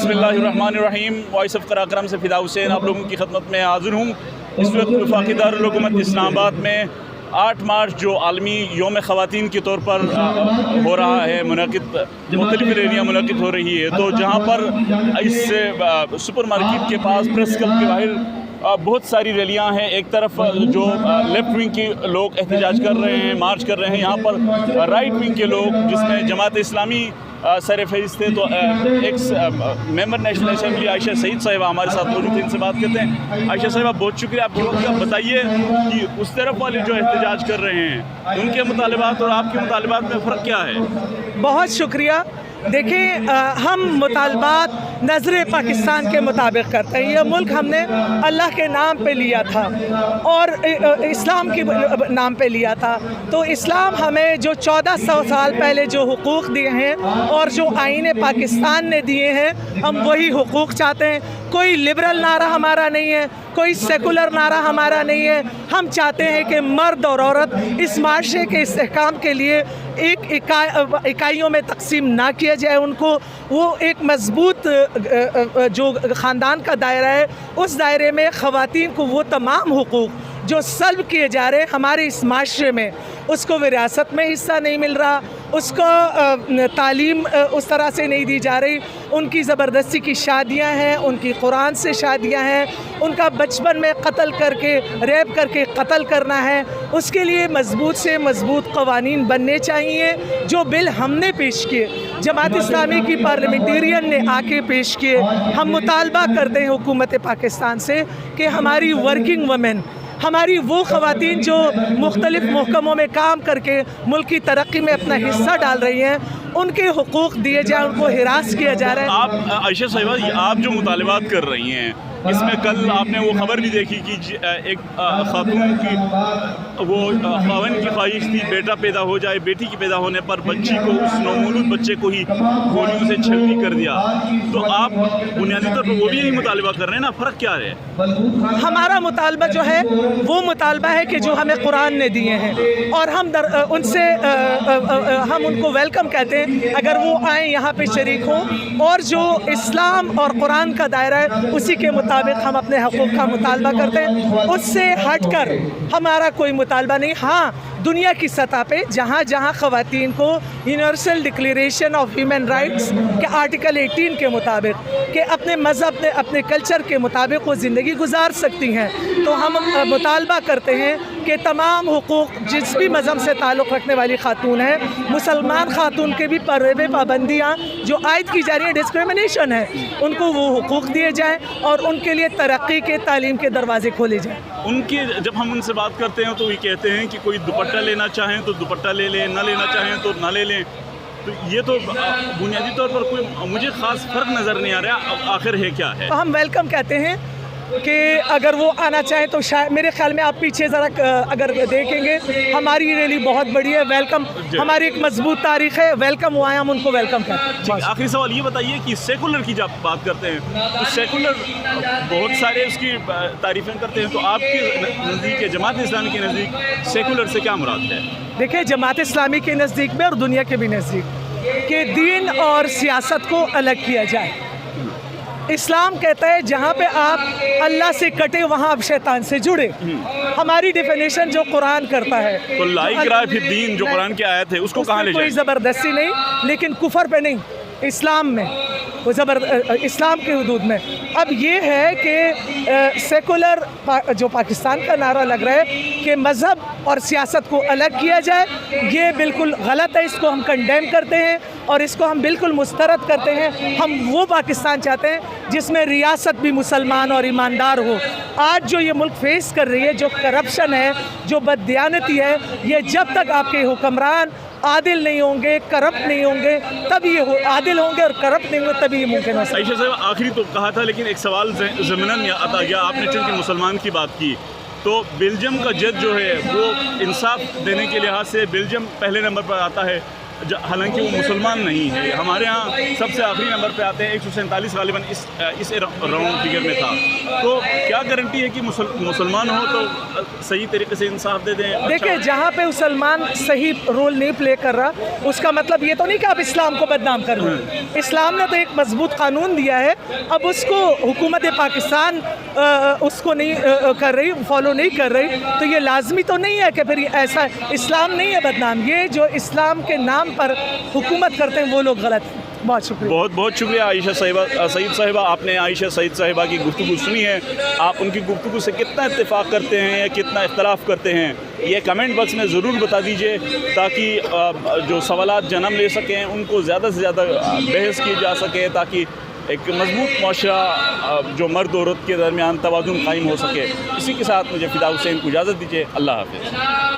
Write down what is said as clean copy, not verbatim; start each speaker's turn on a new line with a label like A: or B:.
A: बिस्मिल्लाहिर्रहमानिर्रहीम। Voice of Karakoram से फ़िदा हुसैन आप लोगों की खिदमत में हाज़िर हूँ। इस वक्त वफाकी दारुल हुकूमत इस्लामाबाद में 8 मार्च जो आलमी यौम ख़वातीन के तौर पर हो रहा है, मुख्तलिफ़ रैलियाँ मुनक़िद हो रही है। तो जहाँ पर इस सुपर मार्केट के पास प्रेस क्लब के बाहर बहुत सारी रैलियाँ हैं। एक तरफ जो लेफ़्ट विंग के लोग एहतजाज कर रहे हैं, मार्च कर रहे हैं। यहाँ पर राइट विंग के लोग, जिसमें जमात इस्लामी सर फहरिस्त थे, तो ex member national assembly Ayesha Saeed साहिबा हमारे साथ मौजूद हैं। इनसे बात करते हैं। आयशा साहिबा, बहुत शुक्रिया आपके वक्त। आप बताइए कि उस तरफ वाले जो एहतजाज कर रहे हैं, उनके मुतालबात और आपके मुतालबात में फ़र्क क्या है?
B: बहुत शुक्रिया। देखिए, हम मुतालबात नज़र पाकिस्तान के मुताबिक करते हैं। यह मुल्क हमने अल्लाह के नाम पे लिया था और इस्लाम के नाम पे लिया था। तो इस्लाम हमें जो 1400 साल पहले जो हुकूक़ दिए हैं और जो आईन पाकिस्तान ने दिए हैं, हम वही हुकूक़ चाहते हैं। कोई लिबरल नारा हमारा नहीं है, कोई सेकुलर नारा हमारा नहीं है। हम चाहते हैं कि मर्द और औरत इस माशरे के इस्तेहकाम के लिए एक इकाइयों में तकसीम ना किया जाए। उनको वो एक मजबूत जो ख़ानदान का दायरा है, उस दायरे में ख़वातीन को वो तमाम हुकूक़ जो सल्ब किए जा रहे हैं हमारे इस माशरे में, उसको विरासत में हिस्सा नहीं मिल रहा, उसको तालीम उस तरह से नहीं दी जा रही। उनकी ज़बरदस्ती की शादियां हैं, उनकी कुरान से शादियां हैं, उनका बचपन में कत्ल करके, रेप करके कत्ल करना है। उसके लिए मजबूत से मजबूत क़वानीन बनने चाहिए। जो बिल हमने पेश किए, जमात इस्लामी की पार्लियामेंटेरियन ने आके पेश किए, हम मुतालबा करते हैं हुकूमत पाकिस्तान से कि हमारी वर्किंग वमेन, हमारी वो ख़वातीन जो मुख्तलिफ़ महकमों में काम करके मुल्क की तरक्की में अपना हिस्सा डाल रही हैं, उनके हुकूक़ दिए जाए, उनको हिरास किया जा रहा है।
A: आप आयशा साहिबा, आप जो मुतालबात कर रही हैं, इसमें कल आपने वो खबर भी देखी कि एक खातून की वो ख़ावन की ख्वाहिश थी बेटा पैदा हो जाए, बेटी की पैदा होने पर बच्ची को, उस नौमौलूद बच्चे को ही गोलियों से छलनी कर दिया। तो आप बुनियादी तौर पर वो भी यही मुतालबा कर रहे हैं ना? फ़र्क क्या है?
B: हमारा मुतालबा जो है वो मुतालबा है कि जो हमें कुरान ने दिए हैं, और हम उनसे हम उनको वेलकम कहते हैं अगर वो आएँ, यहाँ पे शरीक हों, और जो इस्लाम और कुरान का दायरा है उसी के मुताबिक हम अपने हकूक़ का मुतालबा करते हैं। उससे हटकर हमारा कोई मुतालबा नहीं। हाँ, दुनिया की सतह पे जहाँ जहाँ ख़वातीन को universal declaration of human rights के आर्टिकल 18 के मुताबिक कि अपने मज़हब में, अपने कल्चर के मुताबिक वो ज़िंदगी गुजार सकती हैं, तो हम मुतालबा करते हैं कि तमाम हुकूक़ जिस भी मज़हब से ताल्लुक़ रखने वाली खातून हैं, मुसलमान खातून के भी पर्वे पाबंदियाँ जो आयद की जा रही है, डिस्क्रिमिनेशन है, उनको वो हुकूक़ दिए जाएँ और उनके लिए तरक्की के, तालीम के दरवाज़े खोले जाएँ।
A: उनके जब हम उनसे बात करते हैं तो ये कहते हैं कि कोई दुपट्टा लेना चाहें तो दुपट्टा ले लें, ना लेना चाहें तो ना ले लें। तो ये तो बुनियादी तौर पर कोई मुझे ख़ास फ़र्क नज़र नहीं आ रहा। आखिर है क्या है?
B: तो हम वेलकम कहते हैं कि अगर वो आना चाहें तो शायद, मेरे ख्याल में आप पीछे ज़रा अगर देखेंगे, हमारी रैली बहुत बड़ी है। वेलकम, हमारी एक मजबूत तारीख़ है। वेलकम हुआ है, हम उनको वेलकम कहते हैं।
A: आखिरी सवाल ये बताइए कि सेकुलर की जब बात करते हैं तो सेकुलर बहुत सारे उसकी तारीफ़ें करते हैं, तो आपके नज़दीक, जमात इस्लामी के नज़दीक सेकुलर से क्या मुराद है?
B: देखिए, जमात इस्लामी के नज़दीक में और दुनिया के भी नज़दीक कि दीन और सियासत को अलग किया जाए। इस्लाम कहता है जहाँ पे आप अल्लाह से कटे वहाँ आप शैतान से जुड़े। हमारी डेफिनेशन जो कुरान करता है,
A: तो ला इकराह फिद्दीन जो कुरान की आयत है, उसको कहाँ ले जाए?
B: कोई ज़बरदस्ती नहीं, लेकिन कुफर पे नहीं, इस्लाम में वो इस्लाम के हुदूद में। अब ये है कि सेकुलर जो पाकिस्तान का नारा लग रहा है कि मज़हब और सियासत को अलग किया जाए, ये बिल्कुल गलत है। इसको हम कंडेम करते हैं और इसको हम बिल्कुल मुस्तरद करते हैं। हम वो पाकिस्तान चाहते हैं जिसमें रियासत भी मुसलमान और ईमानदार हो। आज जो ये मुल्क फेस कर रही है, जो करप्शन है, जो बददियानती है, ये जब तक आपके हुक्मरान आदिल नहीं होंगे, करप्ट नहीं होंगे, तभी ये आदिल होंगे, और करप्ट नहीं होंगे तभी ये मुमकिन है।
A: आयशा साहब, आखिरी तो कहा था, लेकिन एक सवाल ज़मीनन आता गया। आपने चूँकि मुसलमान की बात की, तो बेल्जियम का जज जो है वो इंसाफ देने के लिहाज से बेल्जियम पहले नंबर पर आता है। حالانکہ وہ مسلمان نہیں ہے. ہمارے ہاں سب سے آخری نمبر پہ آتے ہیں 147 غالباً اس راؤنڈ فگر میں تھا. تو کیا گارنٹی ہے کہ مسلمان ہو تو صحیح طریقے سے انصاف دے دیں؟
B: دیکھیں جہاں پہ مسلمان صحیح رول نہیں پلے کر رہا اس کا مطلب یہ تو نہیں کہ آپ اسلام کو بدنام کر رہے ہیں. اسلام نے تو ایک مضبوط قانون دیا ہے, اب اس کو حکومت پاکستان اس کو نہیں کر رہی, فالو نہیں کر رہی, تو یہ لازمی تو نہیں ہے کہ پھر ایسا اسلام نہیں ہے بدنام. یہ جو اسلام کے نام پر حکومت کرتے ہیں وہ لوگ غلط ہیں. بہت شکریہ.
A: بہت شکریہ عائشہ سعید صاحبہ. آپ نے عائشہ سعید صاحبہ کی گفتگو سنی ہے. آپ ان کی گفتگو سے کتنا اتفاق کرتے ہیں یا کتنا اختلاف کرتے ہیں یہ کمنٹ باکس میں ضرور بتا دیجئے, تاکہ جو سوالات جنم لے سکیں ان کو زیادہ سے زیادہ بحث کی جا سکے, تاکہ ایک مضبوط معاشرہ جو مرد و عورت کے درمیان توازن قائم ہو سکے. اسی کے ساتھ مجھے فدا حسین کو اجازت دیجیے. اللہ حافظ.